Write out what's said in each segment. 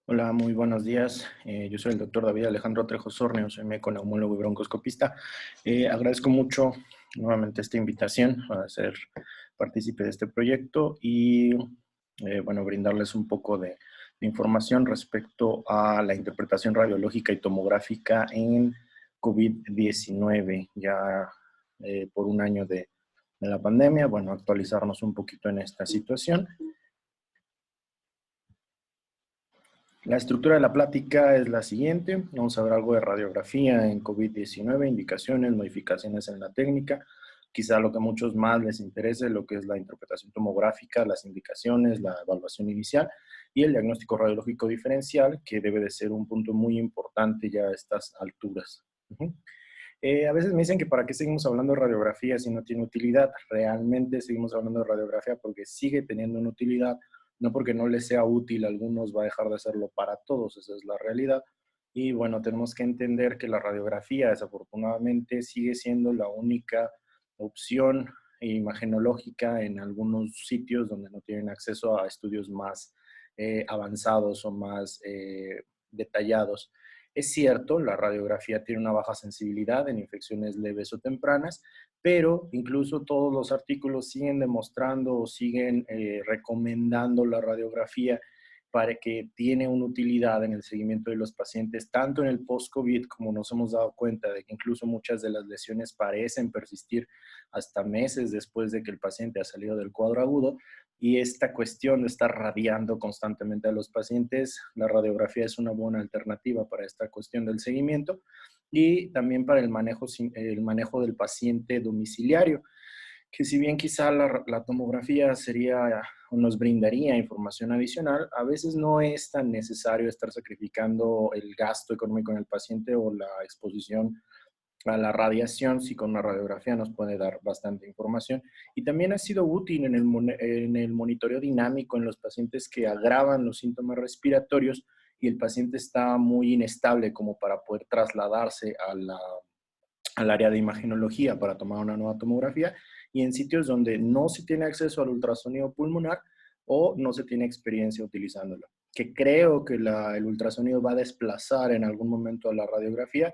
Hola, muy buenos días. Yo soy el doctor David Alejandro Trejo Sorneo, soy neumólogo y broncoscopista. Agradezco mucho nuevamente esta invitación a ser partícipe de este proyecto y, bueno, brindarles un poco de información respecto a la interpretación radiológica y tomográfica en COVID-19, ya por un año de la pandemia. Bueno, actualizarnos un poquito en esta situación. La estructura de la plática es la siguiente. Vamos a ver algo de radiografía en COVID-19, indicaciones, modificaciones en la técnica. Quizá lo que a muchos más les interese, lo que es la interpretación tomográfica, las indicaciones, la evaluación inicial y el diagnóstico radiológico diferencial, que debe de ser un punto muy importante ya a estas alturas. A veces me dicen que para qué seguimos hablando de radiografía si no tiene utilidad. Realmente seguimos hablando de radiografía porque sigue teniendo una utilidad, no porque no les sea útil a algunos va a dejar de hacerlo para todos, esa es la realidad. Y bueno, tenemos que entender que la radiografía desafortunadamente sigue siendo la única opción imagenológica en algunos sitios donde no tienen acceso a estudios más avanzados o más detallados. Es cierto, la radiografía tiene una baja sensibilidad en infecciones leves o tempranas, pero incluso todos los artículos siguen demostrando o siguen recomendando la radiografía para que tiene una utilidad en el seguimiento de los pacientes, tanto en el post-COVID como nos hemos dado cuenta de que incluso muchas de las lesiones parecen persistir hasta meses después de que el paciente ha salido del cuadro agudo. Y esta cuestión de estar radiando constantemente a los pacientes, la radiografía es una buena alternativa para esta cuestión del seguimiento y también para el manejo del paciente domiciliario, que si bien quizá la tomografía sería o nos brindaría información adicional, a veces no es tan necesario estar sacrificando el gasto económico en el paciente o la exposición a la radiación, si con una radiografía nos puede dar bastante información. Y también ha sido útil en el monitoreo dinámico en los pacientes que agravan los síntomas respiratorios y el paciente está muy inestable como para poder trasladarse al área de imagenología para tomar una nueva tomografía y en sitios donde no se tiene acceso al ultrasonido pulmonar o no se tiene experiencia utilizándolo. Que creo que el ultrasonido va a desplazar en algún momento a la radiografía.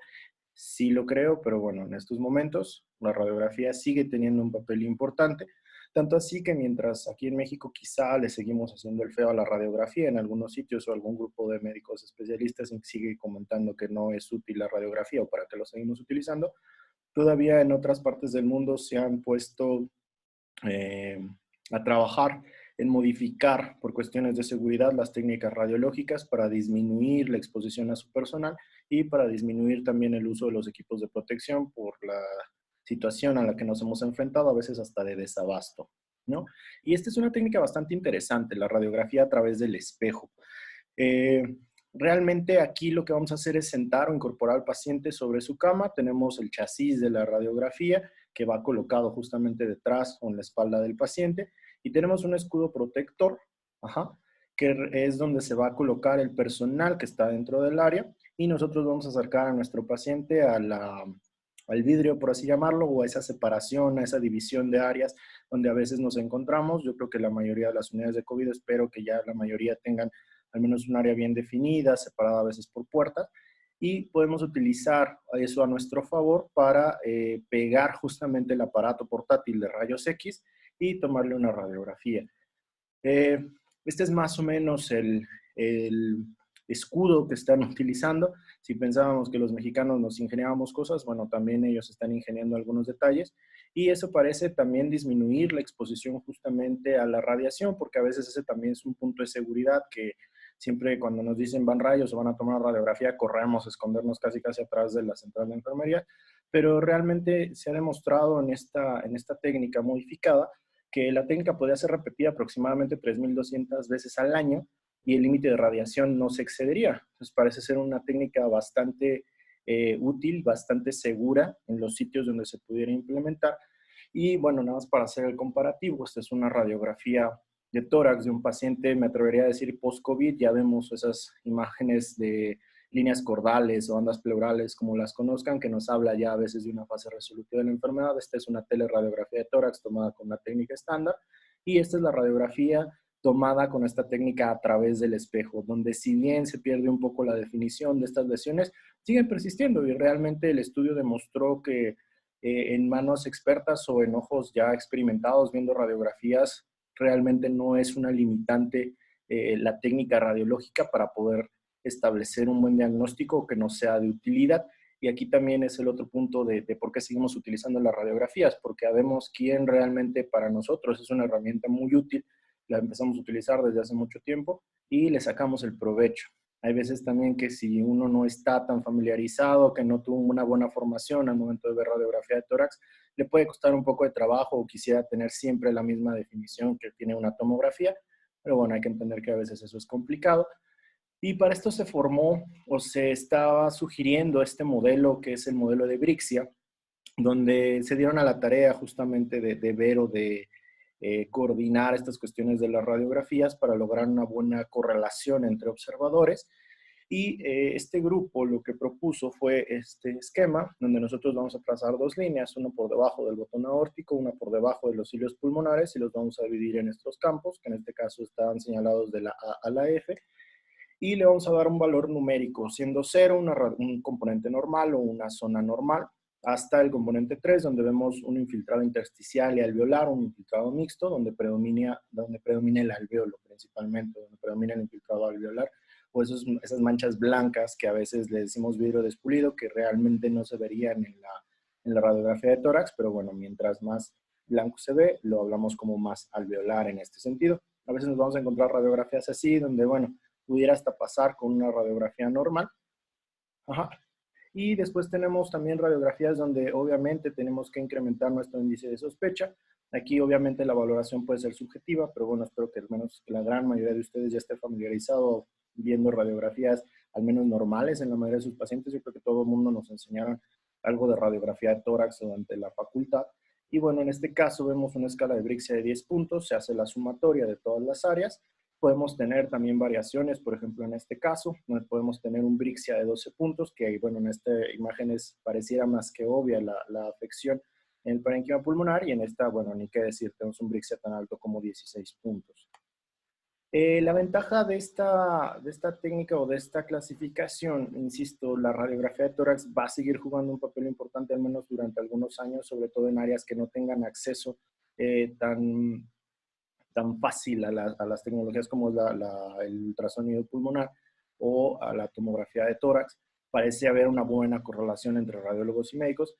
Sí lo creo, pero bueno, en estos momentos la radiografía sigue teniendo un papel importante, tanto así que mientras aquí en México quizá le seguimos haciendo el feo a la radiografía en algunos sitios o algún grupo de médicos especialistas sigue comentando que no es útil la radiografía o para qué lo seguimos utilizando, todavía en otras partes del mundo se han puesto eh, a trabajar en modificar por cuestiones de seguridad las técnicas radiológicas para disminuir la exposición a su personal y para disminuir también el uso de los equipos de protección por la situación a la que nos hemos enfrentado, a veces hasta de desabasto, ¿no? Y esta es una técnica bastante interesante, la radiografía a través del espejo. Eh, Realmente aquí lo que vamos a hacer es sentar o incorporar al paciente sobre su cama. Tenemos el chasis de la radiografía que va colocado justamente detrás o en la espalda del paciente y tenemos un escudo protector, ajá, que es donde se va a colocar el personal que está dentro del área y nosotros vamos a acercar a nuestro paciente al vidrio, por así llamarlo, o a esa separación, a esa división de áreas donde a veces nos encontramos. Yo creo que la mayoría de las unidades de COVID, espero que ya la mayoría tengan al menos un área bien definida, separada a veces por puertas, y podemos utilizar eso a nuestro favor para pegar justamente el aparato portátil de rayos X y tomarle una radiografía. Eh, este es más o menos el escudo que están utilizando. Si pensábamos que los mexicanos nos ingeniábamos cosas, bueno, también ellos están ingeniando algunos detalles y eso parece también disminuir la exposición justamente a la radiación, porque a veces ese también es un punto de seguridad que siempre cuando nos dicen van rayos o van a tomar una radiografía, corremos a escondernos casi casi atrás de la central de enfermería, pero realmente se ha demostrado en esta técnica modificada que la técnica podría ser repetida aproximadamente 3.200 veces al año y el límite de radiación no se excedería. Entonces parece ser una técnica bastante útil, bastante segura en los sitios donde se pudiera implementar. Y bueno, nada más para hacer el comparativo, esta es una radiografía de tórax de un paciente, me atrevería a decir post-COVID, ya vemos esas imágenes de líneas cordales o bandas pleurales, como las conozcan, que nos habla ya a veces de una fase resolutiva de la enfermedad. Esta es una teleradiografía de tórax tomada con una técnica estándar y esta es la radiografía tomada con esta técnica a través del espejo, donde si bien se pierde un poco la definición de estas lesiones, siguen persistiendo y realmente el estudio demostró que en manos expertas o en ojos ya experimentados viendo radiografías, realmente no es una limitante la técnica radiológica para poder establecer un buen diagnóstico que nos sea de utilidad. Y aquí también es el otro punto de por qué seguimos utilizando las radiografías, porque sabemos quién realmente para nosotros es una herramienta muy útil, la empezamos a utilizar desde hace mucho tiempo y le sacamos el provecho. Hay veces también que si uno no está tan familiarizado, que no tuvo una buena formación al momento de ver radiografía de tórax, le puede costar un poco de trabajo o quisiera tener siempre la misma definición que tiene una tomografía, pero bueno, hay que entender que a veces eso es complicado. Y para esto se formó o se estaba sugiriendo este modelo que es el modelo de Brixia, donde se dieron a la tarea justamente de ver o de coordinar estas cuestiones de las radiografías para lograr una buena correlación entre observadores. Y este grupo lo que propuso fue este esquema, donde nosotros vamos a trazar dos líneas, una por debajo del botón aórtico, una por debajo de los cilios pulmonares, y los vamos a dividir en estos campos, que en este caso están señalados de la A a la F, y le vamos a dar un valor numérico, siendo 0 un componente normal o una zona normal, hasta el componente 3, donde vemos un infiltrado intersticial y alveolar, un infiltrado mixto, donde predomina el alveolo principalmente, donde predomina el infiltrado alveolar, o esas manchas blancas que a veces le decimos vidrio despulido, que realmente no se verían en la radiografía de tórax, pero bueno, mientras más blanco se ve, lo hablamos como más alveolar en este sentido. A veces nos vamos a encontrar radiografías así, donde, bueno, pudiera hasta pasar con una radiografía normal. Ajá. Y después tenemos también radiografías donde obviamente tenemos que incrementar nuestro índice de sospecha. Aquí obviamente la valoración puede ser subjetiva, pero bueno, espero que al menos la gran mayoría de ustedes ya esté familiarizado viendo radiografías al menos normales en la mayoría de sus pacientes. Yo creo que todo el mundo nos enseñaron algo de radiografía de tórax durante la facultad. Y bueno, en este caso vemos una escala de Brixia de 10 puntos, se hace la sumatoria de todas las áreas. Podemos tener también variaciones, por ejemplo, en este caso, donde podemos tener un Brixia de 12 puntos, que bueno, en esta imagen pareciera más que obvia la afección en el parénquima pulmonar, y en esta, bueno, ni qué decir, tenemos un Brixia tan alto como 16 puntos. La ventaja de esta técnica o de esta clasificación, insisto, la radiografía de tórax va a seguir jugando un papel importante al menos durante algunos años, sobre todo en áreas que no tengan acceso tan fácil a las tecnologías como el ultrasonido pulmonar o a la tomografía de tórax. Parece haber una buena correlación entre radiólogos y médicos,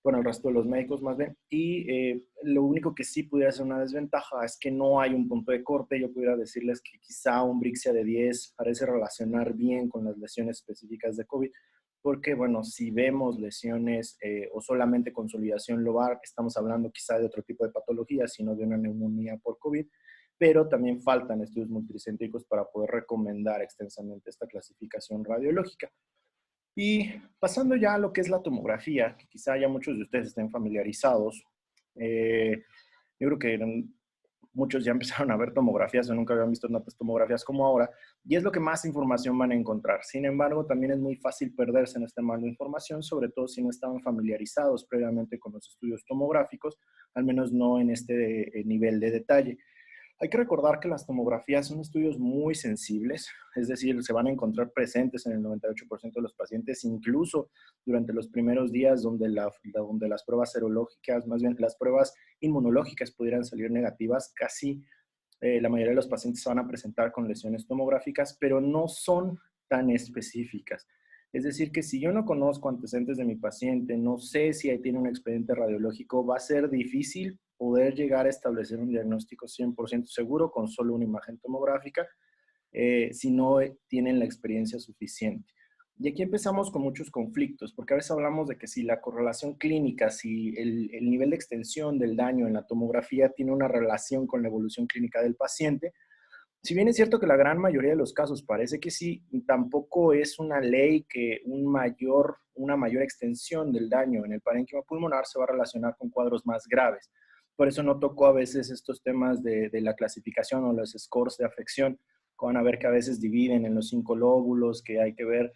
bueno, el resto de los médicos más bien, y lo único que sí pudiera ser una desventaja es que no hay un punto de corte. Yo pudiera decirles que quizá un Brixia de 10 parece relacionar bien con las lesiones específicas de COVID, porque, bueno, si vemos lesiones o solamente consolidación lobar, estamos hablando quizá de otro tipo de patología, sino de una neumonía por COVID, pero también faltan estudios multicéntricos para poder recomendar extensamente esta clasificación radiológica. Y pasando ya a lo que es la tomografía, que quizá ya muchos de ustedes estén familiarizados, yo creo que muchos ya empezaron a ver tomografías o nunca habían visto tantas tomografías como ahora, y es lo que más información van a encontrar. Sin embargo, también es muy fácil perderse en este mar de información, sobre todo si no estaban familiarizados previamente con los estudios tomográficos, al menos no en este nivel de detalle. Hay que recordar que las tomografías son estudios muy sensibles, es decir, se van a encontrar presentes en el 98% de los pacientes, incluso durante los primeros días donde las pruebas serológicas, más bien las pruebas inmunológicas pudieran salir negativas. Casi la mayoría de los pacientes se van a presentar con lesiones tomográficas, pero no son tan específicas. Es decir, que si yo no conozco antecedentes de mi paciente, no sé si ahí tiene un expediente radiológico, va a ser difícil poder llegar a establecer un diagnóstico 100% seguro con solo una imagen tomográfica, si no tienen la experiencia suficiente. Y aquí empezamos con muchos conflictos, porque a veces hablamos de que si la correlación clínica, si el nivel de extensión del daño en la tomografía tiene una relación con la evolución clínica del paciente. Si bien es cierto que la gran mayoría de los casos parece que sí, tampoco es una ley que una mayor extensión del daño en el parénquima pulmonar se va a relacionar con cuadros más graves. Por eso no tocó a veces estos temas de la clasificación o los scores de afección. Van a ver que a veces dividen en los 5 lóbulos, que hay que ver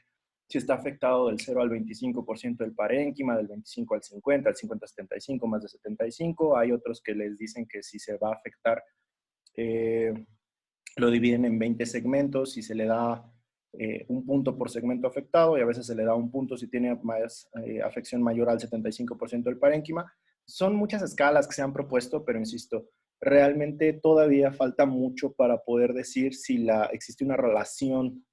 si está afectado del 0 al 25% del parénquima, del 25 al 50, al 50 al 75, más de 75. Hay otros que les dicen que si se va a afectar lo dividen en 20 segmentos y se le da un punto por segmento afectado y a veces se le da un punto si tiene más, afección mayor al 75% del parénquima. Son muchas escalas que se han propuesto, pero insisto, realmente todavía falta mucho para poder decir si existe una relación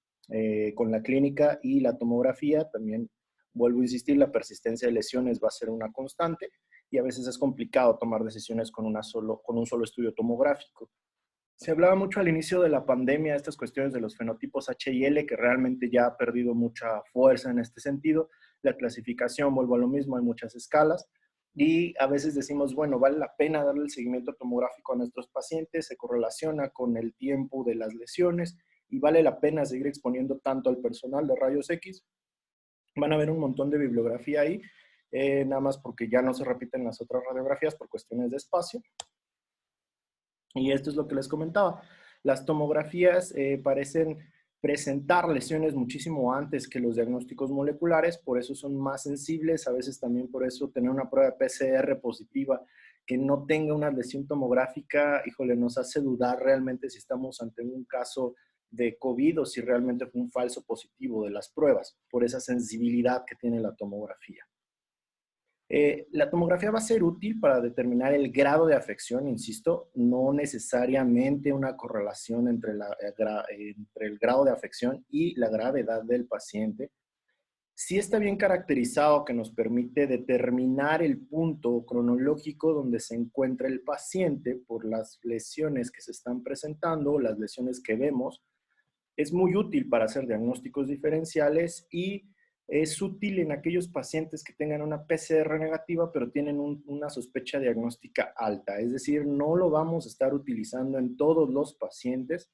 con la clínica y la tomografía. También vuelvo a insistir, la persistencia de lesiones va a ser una constante y a veces es complicado tomar decisiones con un solo estudio tomográfico. Se hablaba mucho al inicio de la pandemia de estas cuestiones de los fenotipos H y L, que realmente ya ha perdido mucha fuerza en este sentido. La clasificación, vuelvo a lo mismo, hay muchas escalas. Y a veces decimos, bueno, vale la pena darle el seguimiento tomográfico a nuestros pacientes, se correlaciona con el tiempo de las lesiones y vale la pena seguir exponiendo tanto al personal de rayos X. Van a ver un montón de bibliografía ahí, nada más porque ya no se repiten las otras radiografías por cuestiones de espacio. Y esto es lo que les comentaba. Las tomografías parecen presentar lesiones muchísimo antes que los diagnósticos moleculares, por eso son más sensibles, a veces también por eso tener una prueba de PCR positiva que no tenga una lesión tomográfica, híjole, nos hace dudar realmente si estamos ante un caso de COVID o si realmente fue un falso positivo de las pruebas, por esa sensibilidad que tiene la tomografía. La tomografía va a ser útil para determinar el grado de afección, insisto, no necesariamente una correlación entre el grado de afección y la gravedad del paciente. Sí está bien caracterizado que nos permite determinar el punto cronológico donde se encuentra el paciente por las lesiones que se están presentando, las lesiones que vemos. Es muy útil para hacer diagnósticos diferenciales y es útil en aquellos pacientes que tengan una PCR negativa, pero tienen una sospecha diagnóstica alta. Es decir, no lo vamos a estar utilizando en todos los pacientes,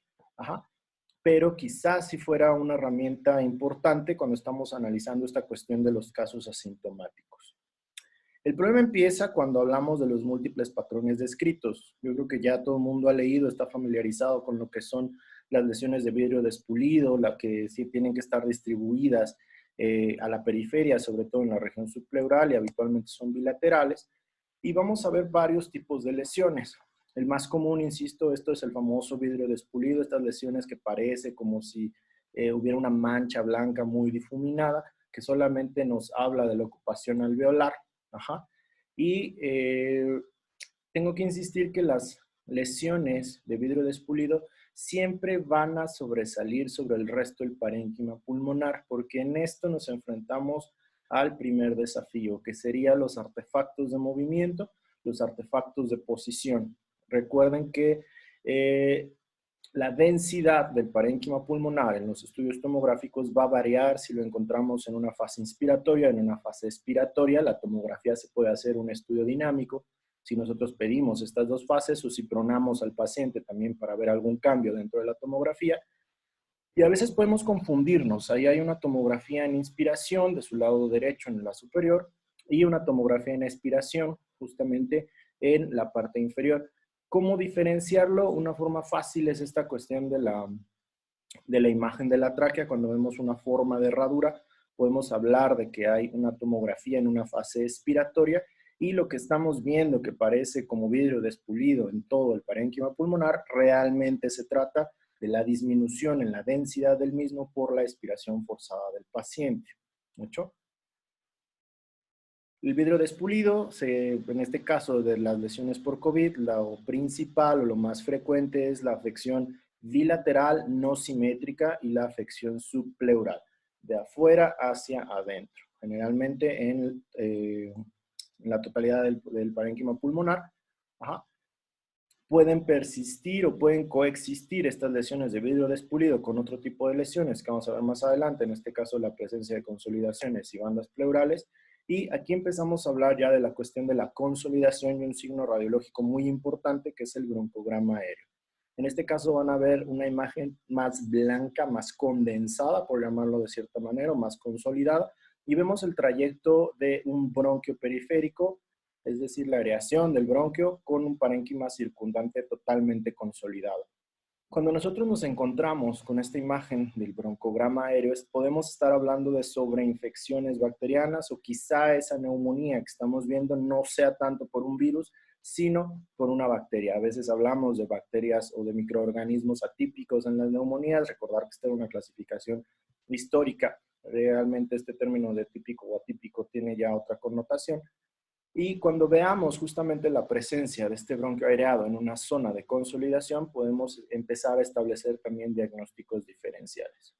pero quizás si fuera una herramienta importante cuando estamos analizando esta cuestión de los casos asintomáticos. El problema empieza cuando hablamos de los múltiples patrones descritos. Yo creo que ya todo el mundo ha leído, está familiarizado con lo que son las lesiones de vidrio despulido, la que sí tienen que estar distribuidas a la periferia, sobre todo en la región subpleural, y habitualmente son bilaterales. Y vamos a ver varios tipos de lesiones. El más común, insisto, esto es el famoso vidrio despulido, estas lesiones que parece como si hubiera una mancha blanca muy difuminada, que solamente nos habla de la ocupación alveolar. Y tengo que insistir que las lesiones de vidrio despulido siempre van a sobresalir sobre el resto del parénquima pulmonar, porque en esto nos enfrentamos al primer desafío, que serían los artefactos de movimiento, los artefactos de posición. Recuerden que la densidad del parénquima pulmonar en los estudios tomográficos va a variar si lo encontramos en una fase inspiratoria, en una fase expiratoria. La tomografía se puede hacer un estudio dinámico si nosotros pedimos estas dos fases o si pronamos al paciente también para ver algún cambio dentro de la tomografía. Y a veces podemos confundirnos. Ahí hay una tomografía en inspiración de su lado derecho en la superior y una tomografía en expiración justamente en la parte inferior. ¿Cómo diferenciarlo? Una forma fácil es esta cuestión de la imagen de la tráquea. Cuando vemos una forma de herradura, podemos hablar de que hay una tomografía en una fase expiratoria y lo que estamos viendo que parece como vidrio despulido en todo el parénquima pulmonar, realmente se trata de la disminución en la densidad del mismo por la expiración forzada del paciente. ¿Mucho? El vidrio despulido, en este caso de las lesiones por COVID, lo principal o lo más frecuente es la afección bilateral no simétrica y la afección subpleural, de afuera hacia adentro, generalmente en la totalidad del parénquima pulmonar. Pueden persistir o pueden coexistir estas lesiones de vidrio despulido con otro tipo de lesiones que vamos a ver más adelante, en este caso la presencia de consolidaciones y bandas pleurales. Y aquí empezamos a hablar ya de la cuestión de la consolidación y un signo radiológico muy importante que es el broncograma aéreo. En este caso van a ver una imagen más blanca, más condensada, por llamarlo de cierta manera, o más consolidada, y vemos el trayecto de un bronquio periférico, es decir, la aireación del bronquio con un parénquima circundante totalmente consolidado. Cuando nosotros nos encontramos con esta imagen del broncograma aéreo, podemos estar hablando de sobreinfecciones bacterianas o quizá esa neumonía que estamos viendo no sea tanto por un virus, sino por una bacteria. A veces hablamos de bacterias o de microorganismos atípicos en las neumonías. Recordar que esta es una clasificación histórica. Realmente este término de típico o atípico tiene ya otra connotación. Y cuando veamos justamente la presencia de este bronquio aireado en una zona de consolidación, podemos empezar a establecer también diagnósticos diferenciales.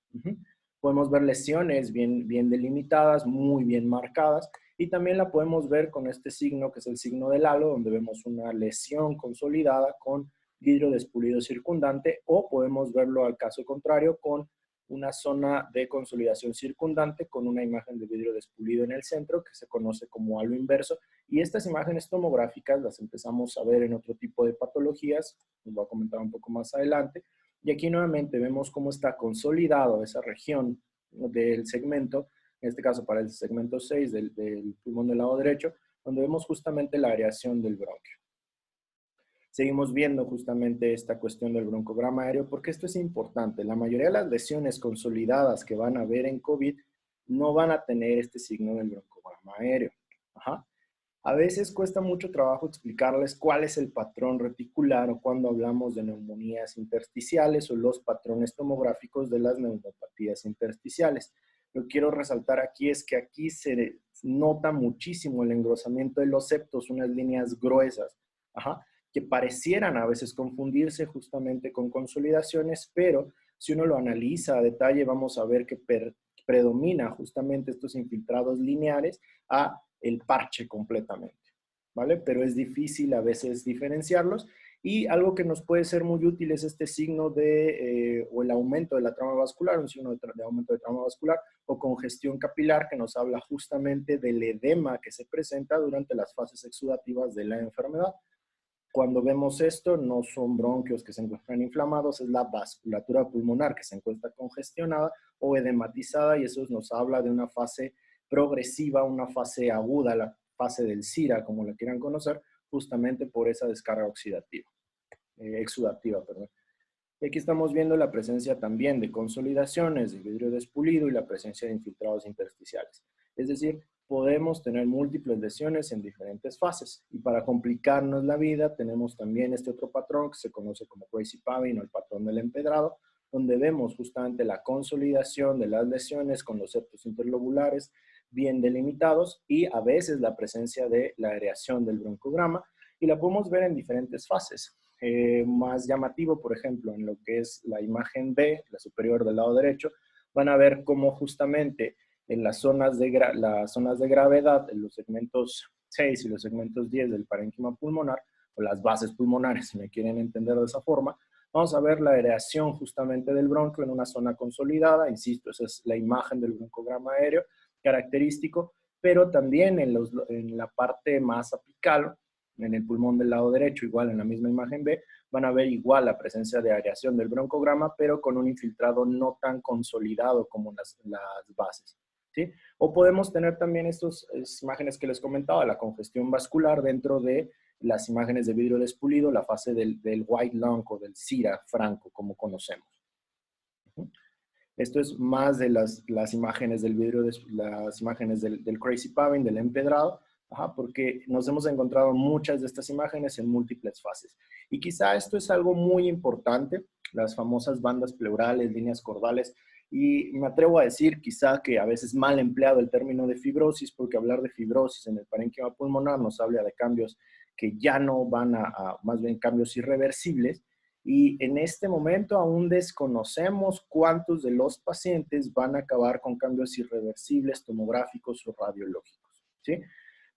Podemos ver lesiones bien delimitadas, muy bien marcadas, y también la podemos ver con este signo, que es el signo del halo, donde vemos una lesión consolidada con vidrio despulido circundante, o podemos verlo al caso contrario con una zona de consolidación circundante con una imagen de vidrio despulido en el centro, que se conoce como halo inverso. Y estas imágenes tomográficas las empezamos a ver en otro tipo de patologías, les voy a comentar un poco más adelante. Y aquí nuevamente vemos cómo está consolidado esa región del segmento, en este caso para el segmento 6 del pulmón del lado derecho, donde vemos justamente la aireación del bronquio. Seguimos viendo justamente esta cuestión del broncograma aéreo, porque esto es importante. La mayoría de las lesiones consolidadas que van a ver en COVID no van a tener este signo del broncograma aéreo. A veces cuesta mucho trabajo explicarles cuál es el patrón reticular o cuando hablamos de neumonías intersticiales o los patrones tomográficos de las neumopatías intersticiales. Lo que quiero resaltar aquí es que aquí se nota muchísimo el engrosamiento de los septos, unas líneas gruesas, que parecieran a veces confundirse justamente con consolidaciones, pero si uno lo analiza a detalle, vamos a ver que predomina justamente estos infiltrados lineares a el parche completamente, ¿vale? Pero es difícil a veces diferenciarlos, y algo que nos puede ser muy útil es este signo de, o el aumento de la trama vascular, un signo de aumento de trama vascular, o congestión capilar, que nos habla justamente del edema que se presenta durante las fases exudativas de la enfermedad. Cuando vemos esto, no son bronquios que se encuentran inflamados, es la vasculatura pulmonar que se encuentra congestionada o edematizada, y eso nos habla de una fase progresiva, una fase aguda, la fase del SIRA, como la quieran conocer, justamente por esa descarga oxidativa, exudativa, perdón. Y aquí estamos viendo la presencia también de consolidaciones de vidrio despulido y la presencia de infiltrados intersticiales. Es decir, podemos tener múltiples lesiones en diferentes fases. Y para complicarnos la vida, tenemos también este otro patrón que se conoce como crazy paving o el patrón del empedrado, donde vemos justamente la consolidación de las lesiones con los septos interlobulares bien delimitados y a veces la presencia de la aireación del broncograma, y la podemos ver en diferentes fases. Más llamativo, por ejemplo, en lo que es la imagen B, la superior del lado derecho, van a ver cómo justamente en las zonas de gravedad, en los segmentos 6 y los segmentos 10 del parénquima pulmonar, o las bases pulmonares, si me quieren entender de esa forma, vamos a ver la aireación justamente del bronquio en una zona consolidada. Insisto, esa es la imagen del broncograma aéreo característico, pero también en la parte más apical, en el pulmón del lado derecho, igual en la misma imagen B, van a ver igual la presencia de aireación del broncograma, pero con un infiltrado no tan consolidado como las bases. ¿Sí? O podemos tener también estas imágenes que les comentaba, la congestión vascular dentro de las imágenes de vidrio despulido, la fase del white lung o del SIRA franco, como conocemos. Esto es más de las imágenes del vidrio, las imágenes del crazy paving, del empedrado, porque nos hemos encontrado muchas de estas imágenes en múltiples fases. Y quizá esto es algo muy importante, las famosas bandas pleurales, líneas cordales, y me atrevo a decir quizá que a veces mal empleado el término de fibrosis, porque hablar de fibrosis en el parénquima pulmonar nos habla de cambios que ya no van más bien cambios irreversibles, y en este momento aún desconocemos cuántos de los pacientes van a acabar con cambios irreversibles tomográficos o radiológicos, ¿sí?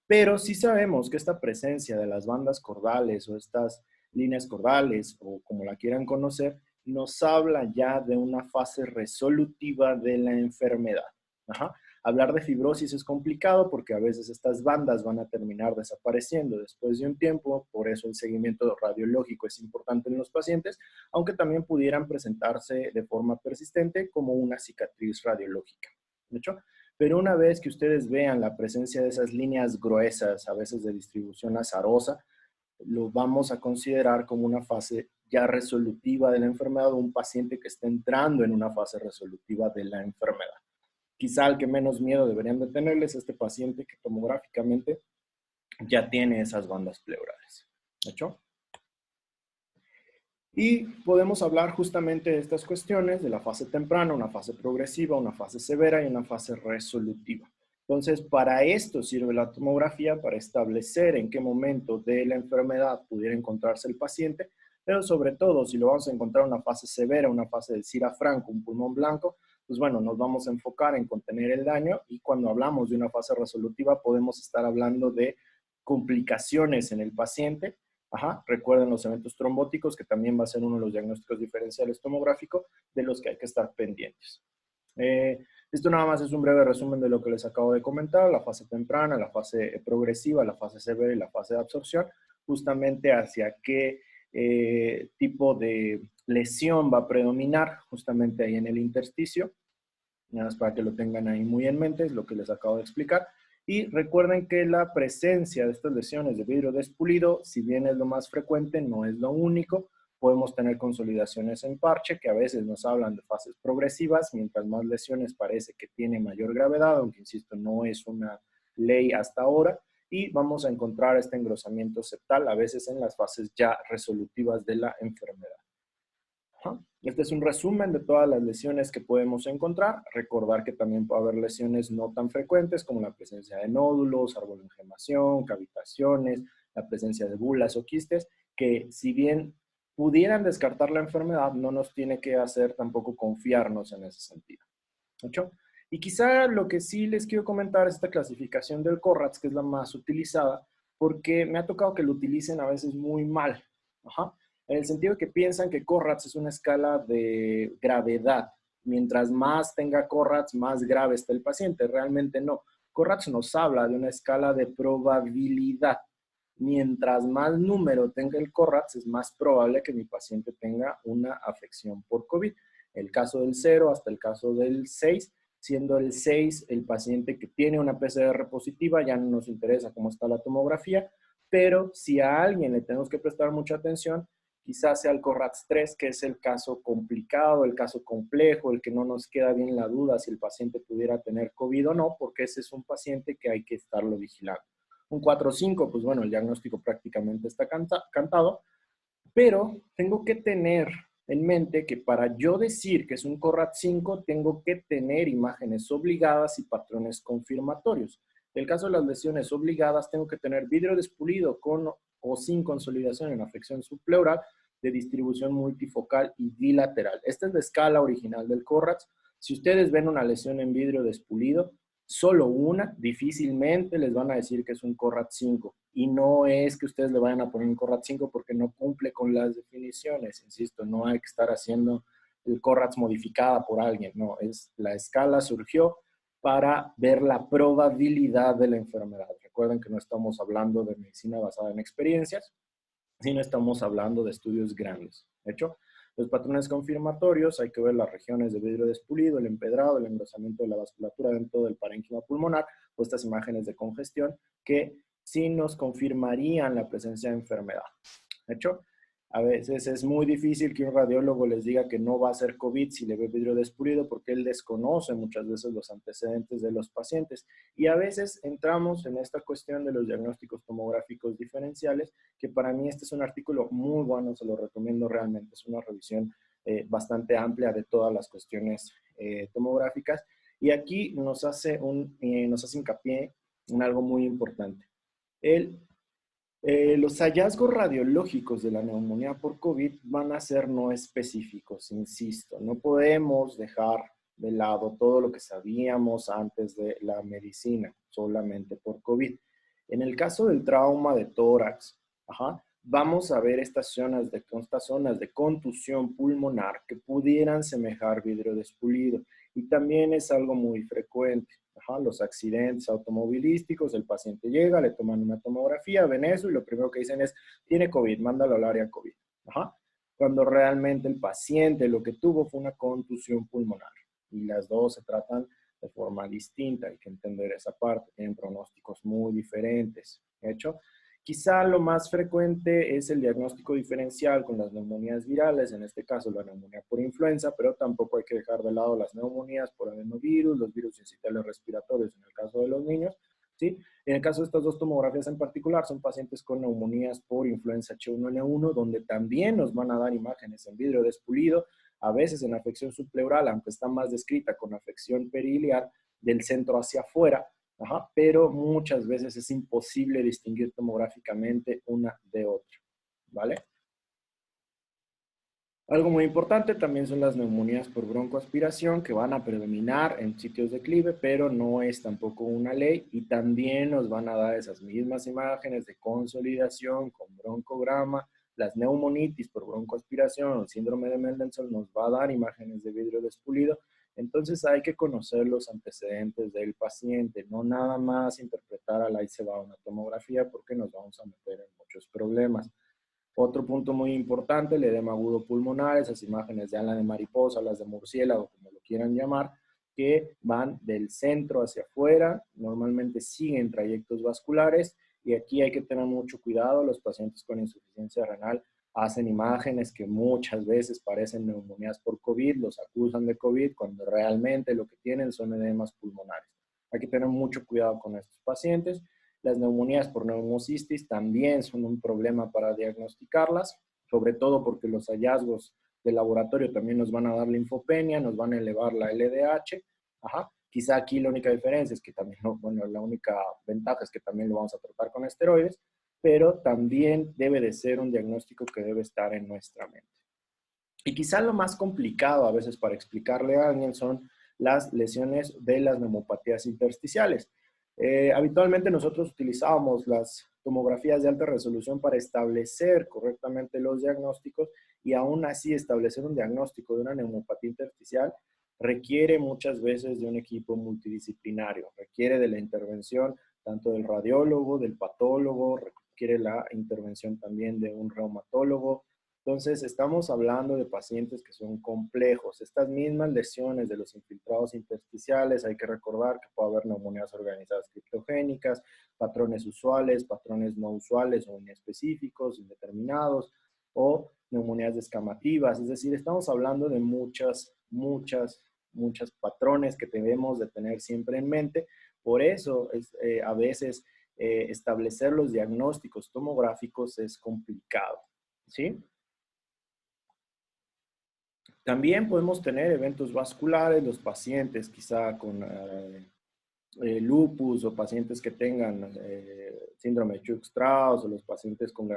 Pero sí sabemos que esta presencia de las bandas cordales o estas líneas cordales, o como la quieran conocer, nos habla ya de una fase resolutiva de la enfermedad. Hablar de fibrosis es complicado porque a veces estas bandas van a terminar desapareciendo después de un tiempo, por eso el seguimiento radiológico es importante en los pacientes, aunque también pudieran presentarse de forma persistente como una cicatriz radiológica. ¿De hecho? Pero una vez que ustedes vean la presencia de esas líneas gruesas, a veces de distribución azarosa, lo vamos a considerar como una fase ya resolutiva de la enfermedad, o un paciente que está entrando en una fase resolutiva de la enfermedad. Quizá el que menos miedo deberían de tenerles este paciente que tomográficamente ya tiene esas bandas pleurales. ¿De hecho? Y podemos hablar justamente de estas cuestiones, de la fase temprana, una fase progresiva, una fase severa y una fase resolutiva. Entonces, para esto sirve la tomografía, para establecer en qué momento de la enfermedad pudiera encontrarse el paciente, pero sobre todo, si lo vamos a encontrar en una fase severa, una fase de Cira franco, un pulmón blanco, pues bueno, nos vamos a enfocar en contener el daño y cuando hablamos de una fase resolutiva podemos estar hablando de complicaciones en el paciente. Ajá, recuerden los eventos trombóticos, que también va a ser uno de los diagnósticos diferenciales tomográficos de los que hay que estar pendientes. Esto nada más es un breve resumen de lo que les acabo de comentar, la fase temprana, la fase progresiva, la fase severa y la fase de absorción, justamente hacia qué tipo de lesión va a predominar justamente ahí en el intersticio. Nada más para que lo tengan ahí muy en mente, es lo que les acabo de explicar. Y recuerden que la presencia de estas lesiones de vidrio despulido, si bien es lo más frecuente, no es lo único. Podemos tener consolidaciones en parche, que a veces nos hablan de fases progresivas, mientras más lesiones parece que tiene mayor gravedad, aunque insisto, no es una ley hasta ahora. Y vamos a encontrar este engrosamiento septal a veces en las fases ya resolutivas de la enfermedad. Este es un resumen de todas las lesiones que podemos encontrar. Recordar que también puede haber lesiones no tan frecuentes como la presencia de nódulos, arbologemación, cavitaciones, la presencia de bulas o quistes, que si bien pudieran descartar la enfermedad, no nos tiene que hacer tampoco confiarnos en ese sentido. ¿Hecho? Y quizá lo que sí les quiero comentar es esta clasificación del CORRATS, que es la más utilizada, porque me ha tocado que lo utilicen a veces muy mal. Ajá. En el sentido de que piensan que CORRATS es una escala de gravedad. Mientras más tenga CORRATS, más grave está el paciente. Realmente no. CORRATS nos habla de una escala de probabilidad. Mientras más número tenga el CORRATS, es más probable que mi paciente tenga una afección por COVID. El caso del 0 hasta el caso del 6, siendo el 6 el paciente que tiene una PCR positiva, ya no nos interesa cómo está la tomografía, pero si a alguien le tenemos que prestar mucha atención, quizás sea el CORRATS 3, que es el caso complicado, el caso complejo, el que no nos queda bien la duda si el paciente pudiera tener COVID o no, porque ese es un paciente que hay que estarlo vigilando. Un 4-5, pues bueno, el diagnóstico prácticamente está cantado, pero tengo que tener en mente que para yo decir que es un CORRAT 5, tengo que tener imágenes obligadas y patrones confirmatorios. En el caso de las lesiones obligadas, tengo que tener vidrio despulido con o sin consolidación en afección subpleural de distribución multifocal y bilateral. Esta es la escala original del CORRAT. Si ustedes ven una lesión en vidrio despulido, solo una, difícilmente les van a decir que es un CORRAT 5. Y no es que ustedes le vayan a poner un CORRAT 5 porque no cumple con las definiciones. Insisto, no hay que estar haciendo el CORRAT modificada por alguien. No, es la escala surgió para ver la probabilidad de la enfermedad. Recuerden que no estamos hablando de medicina basada en experiencias, sino estamos hablando de estudios grandes. ¿De hecho? Los patrones confirmatorios, hay que ver las regiones de vidrio despulido, el empedrado, el engrosamiento de la vasculatura dentro del parénquima pulmonar, o estas imágenes de congestión que sí nos confirmarían la presencia de enfermedad. ¿De hecho? A veces es muy difícil que un radiólogo les diga que no va a ser COVID si le ve vidrio despulido porque él desconoce muchas veces los antecedentes de los pacientes. Y a veces entramos en esta cuestión de los diagnósticos tomográficos diferenciales, que para mí este es un artículo muy bueno, se lo recomiendo realmente. Es una revisión bastante amplia de todas las cuestiones tomográficas. Y aquí nos hace hincapié en algo muy importante. Los hallazgos radiológicos de la neumonía por COVID van a ser no específicos, insisto. No podemos dejar de lado todo lo que sabíamos antes de la medicina, solamente por COVID. En el caso del trauma de tórax, vamos a ver estas zonas de contusión pulmonar que pudieran semejar vidrio despulido. Y también es algo muy frecuente. Los accidentes automovilísticos, el paciente llega, le toman una tomografía, ven eso y lo primero que dicen es, tiene COVID, mándalo al área COVID. Cuando realmente el paciente lo que tuvo fue una contusión pulmonar. Y las dos se tratan de forma distinta, hay que entender esa parte, tienen pronósticos muy diferentes. ¿De hecho? Quizá lo más frecuente es el diagnóstico diferencial con las neumonías virales, en este caso la neumonía por influenza, pero tampoco hay que dejar de lado las neumonías por adenovirus, los virus incitales respiratorios en el caso de los niños, ¿sí? En el caso de estas dos tomografías en particular, son pacientes con neumonías por influenza H1N1, donde también nos van a dar imágenes en vidrio despulido, a veces en afección subpleural, aunque está más descrita con afección periliar del centro hacia afuera, ajá, pero muchas veces es imposible distinguir tomográficamente una de otra, ¿vale? Algo muy importante también son las neumonías por broncoaspiración que van a predominar en sitios de clive, pero no es tampoco una ley y también nos van a dar esas mismas imágenes de consolidación con broncograma. Las neumonitis por broncoaspiración o síndrome de Mendelssohn nos va a dar imágenes de vidrio despulido. Entonces hay que conocer los antecedentes del paciente, no nada más interpretar a la y se va a una tomografía porque nos vamos a meter en muchos problemas. Otro punto muy importante, el edema agudo pulmonar, esas imágenes de ala de mariposa, las de murciélago, como lo quieran llamar, que van del centro hacia afuera, normalmente siguen trayectos vasculares y aquí hay que tener mucho cuidado, los pacientes con insuficiencia renal hacen imágenes que muchas veces parecen neumonías por COVID, los acusan de COVID cuando realmente lo que tienen son edemas pulmonares. Hay que tener mucho cuidado con estos pacientes. Las neumonías por neumocistis también son un problema para diagnosticarlas, sobre todo porque los hallazgos de laboratorio también nos van a dar linfopenia, nos van a elevar la LDH. Ajá. Quizá aquí la única diferencia es que también, bueno, la única ventaja es que también lo vamos a tratar con esteroides, pero también debe de ser un diagnóstico que debe estar en nuestra mente. Y quizá lo más complicado a veces para explicarle a alguien son las lesiones de las neumopatías intersticiales. Habitualmente nosotros utilizábamos las tomografías de alta resolución para establecer correctamente los diagnósticos y aún así establecer un diagnóstico de una neumopatía intersticial requiere muchas veces de un equipo multidisciplinario, requiere de la intervención tanto del radiólogo, del patólogo, requiere la intervención también de un reumatólogo. Entonces, estamos hablando de pacientes que son complejos. Estas mismas lesiones de los infiltrados intersticiales, hay que recordar que puede haber neumonías organizadas criptogénicas, patrones usuales, patrones no usuales o inespecíficos, indeterminados, o neumonías descamativas. Es decir, estamos hablando de muchos patrones que debemos de tener siempre en mente. Por eso, a veces, establecer los diagnósticos tomográficos es complicado, ¿sí? También podemos tener eventos vasculares, los pacientes quizá con lupus o pacientes que tengan síndrome de Churg-Strauss o los pacientes con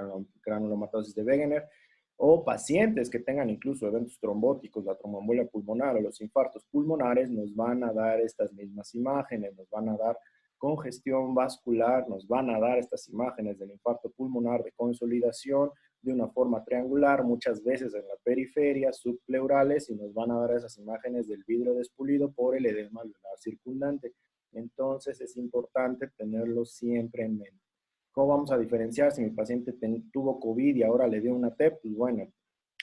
granulomatosis de Wegener o pacientes que tengan incluso eventos trombóticos, la tromboembolia pulmonar o los infartos pulmonares, nos van a dar estas mismas imágenes, nos van a dar congestión vascular, nos van a dar estas imágenes del infarto pulmonar de consolidación de una forma triangular, muchas veces en la periferia, subpleurales, y nos van a dar esas imágenes del vidrio despulido por el edema alveolar circundante. Entonces es importante tenerlo siempre en mente. ¿Cómo vamos a diferenciar si mi paciente tuvo COVID y ahora le dio una TEP? Pues bueno,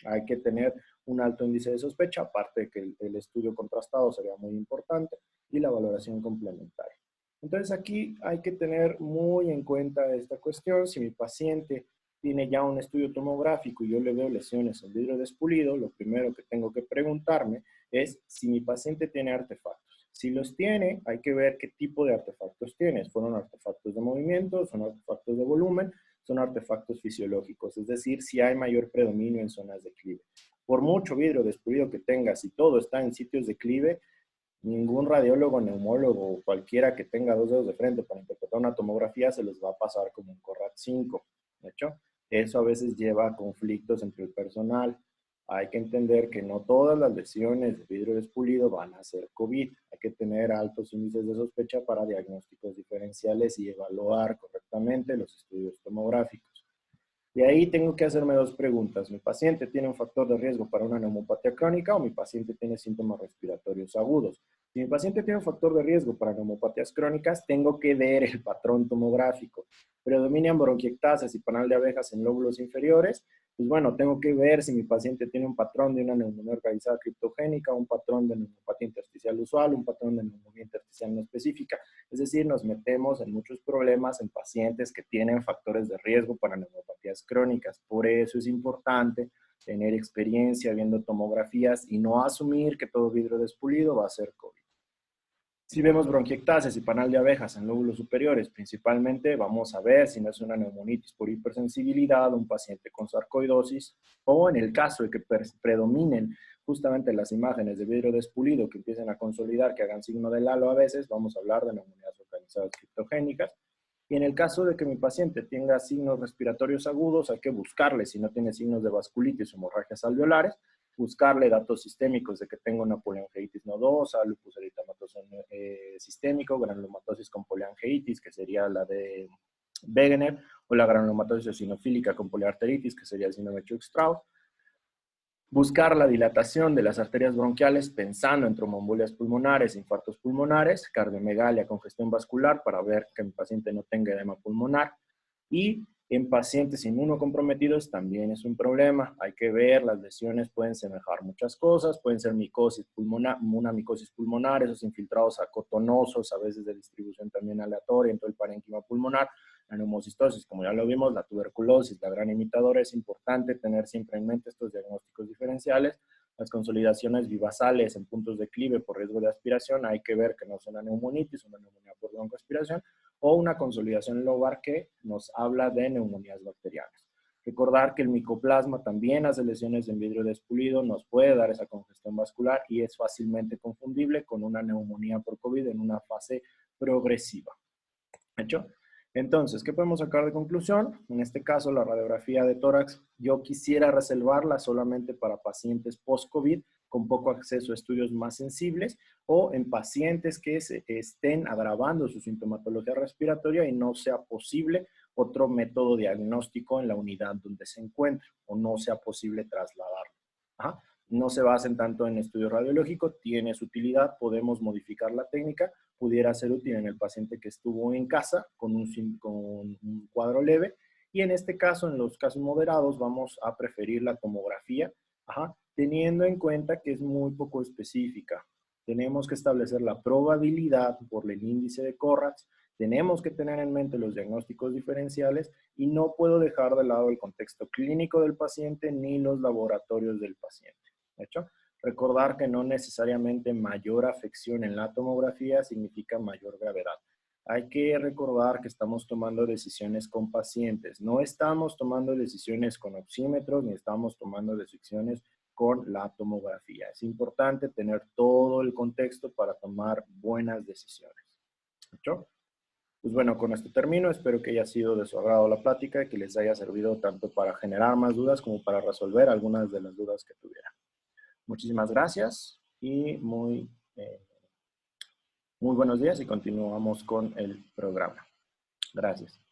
hay que tener un alto índice de sospecha, aparte de que el estudio contrastado sería muy importante, y la valoración complementaria. Entonces aquí hay que tener muy en cuenta esta cuestión. Si mi paciente tiene ya un estudio tomográfico y yo le veo lesiones en vidrio despulido, lo primero que tengo que preguntarme es si mi paciente tiene artefactos. Si los tiene, hay que ver qué tipo de artefactos tiene. ¿Fueron artefactos de movimiento? ¿Son artefactos de volumen? ¿Son artefactos fisiológicos? Es decir, si hay mayor predominio en zonas de clive. Por mucho vidrio despulido que tenga, si todo está en sitios de clive, ningún radiólogo, neumólogo o cualquiera que tenga dos dedos de frente para interpretar una tomografía se los va a pasar como un Corrat 5. ¿De hecho? Eso a veces lleva a conflictos entre el personal. Hay que entender que no todas las lesiones de vidrio despulido van a ser COVID. Hay que tener altos índices de sospecha para diagnósticos diferenciales y evaluar correctamente los estudios tomográficos. De ahí tengo que hacerme dos preguntas. ¿Mi paciente tiene un factor de riesgo para una neumopatía crónica o mi paciente tiene síntomas respiratorios agudos? Si mi paciente tiene un factor de riesgo para neumopatías crónicas, tengo que ver el patrón tomográfico. Predominan bronquiectasias y panal de abejas en lóbulos inferiores. Pues bueno, tengo que ver si mi paciente tiene un patrón de una neumonía organizada criptogénica, un patrón de neumopatía intersticial usual, un patrón de neumonía intersticial no específica. Es decir, nos metemos en muchos problemas en pacientes que tienen factores de riesgo para neumopatías crónicas. Por eso es importante tener experiencia viendo tomografías y no asumir que todo vidrio despulido va a ser COVID. Si vemos bronquiectasis y panal de abejas en lóbulos superiores, principalmente vamos a ver si no es una neumonitis por hipersensibilidad, un paciente con sarcoidosis, o en el caso de que predominen justamente las imágenes de vidrio despulido que empiecen a consolidar, que hagan signo del halo a veces, vamos a hablar de neumonías localizadas criptogénicas. Y en el caso de que mi paciente tenga signos respiratorios agudos, hay que buscarle, si no tiene signos de vasculitis o hemorragias alveolares, buscarle datos sistémicos de que tenga una poliangeitis nodosa, lupus eritematoso sistémico, granulomatosis con poliangeitis, que sería la de Wegener, o la granulomatosis eosinofílica con poliarteritis, que sería el síndrome de Church-Strauss. Buscar la dilatación de las arterias bronquiales pensando en tromboembolias pulmonares, infartos pulmonares, cardiomegalia, congestión vascular para ver que mi paciente no tenga edema pulmonar. Y en pacientes inmunocomprometidos también es un problema. Hay que ver, las lesiones pueden semejar muchas cosas, pueden ser micosis pulmonar, una micosis pulmonar, esos infiltrados acotonosos, a veces de distribución también aleatoria en todo el parénquima pulmonar, la neumocistosis, como ya lo vimos, la tuberculosis, la gran imitadora. Es importante tener siempre en mente estos diagnósticos diferenciales. Las consolidaciones vivasales en puntos de clive por riesgo de aspiración, hay que ver que no es una neumonitis, una neumonía por broncoaspiración, o una consolidación lobar que nos habla de neumonías bacterianas. Recordar que el micoplasma también hace lesiones en vidrio despulido, nos puede dar esa congestión vascular y es fácilmente confundible con una neumonía por COVID en una fase progresiva. ¿Hecho? Entonces, ¿qué podemos sacar de conclusión? En este caso, la radiografía de tórax, yo quisiera reservarla solamente para pacientes post-COVID con poco acceso a estudios más sensibles o en pacientes que se estén agravando su sintomatología respiratoria y no sea posible otro método diagnóstico en la unidad donde se encuentre o no sea posible trasladarlo. Ajá. No se basen tanto en estudio radiológico, tiene su utilidad, podemos modificar la técnica, pudiera ser útil en el paciente que estuvo en casa con un cuadro leve, y en este caso, en los casos moderados, vamos a preferir la tomografía, teniendo en cuenta que es muy poco específica. Tenemos que establecer la probabilidad por el índice de Corrax, tenemos que tener en mente los diagnósticos diferenciales y no puedo dejar de lado el contexto clínico del paciente ni los laboratorios del paciente. ¿De hecho? Recordar que no necesariamente mayor afección en la tomografía significa mayor gravedad. Hay que recordar que estamos tomando decisiones con pacientes. No estamos tomando decisiones con oxímetros ni estamos tomando decisiones con la tomografía. Es importante tener todo el contexto para tomar buenas decisiones. ¿Hecho? Pues bueno, con esto termino. Espero que haya sido de su agrado la plática y que les haya servido tanto para generar más dudas como para resolver algunas de las dudas que tuvieran. Muchísimas gracias y muy buenos días y continuamos con el programa. Gracias.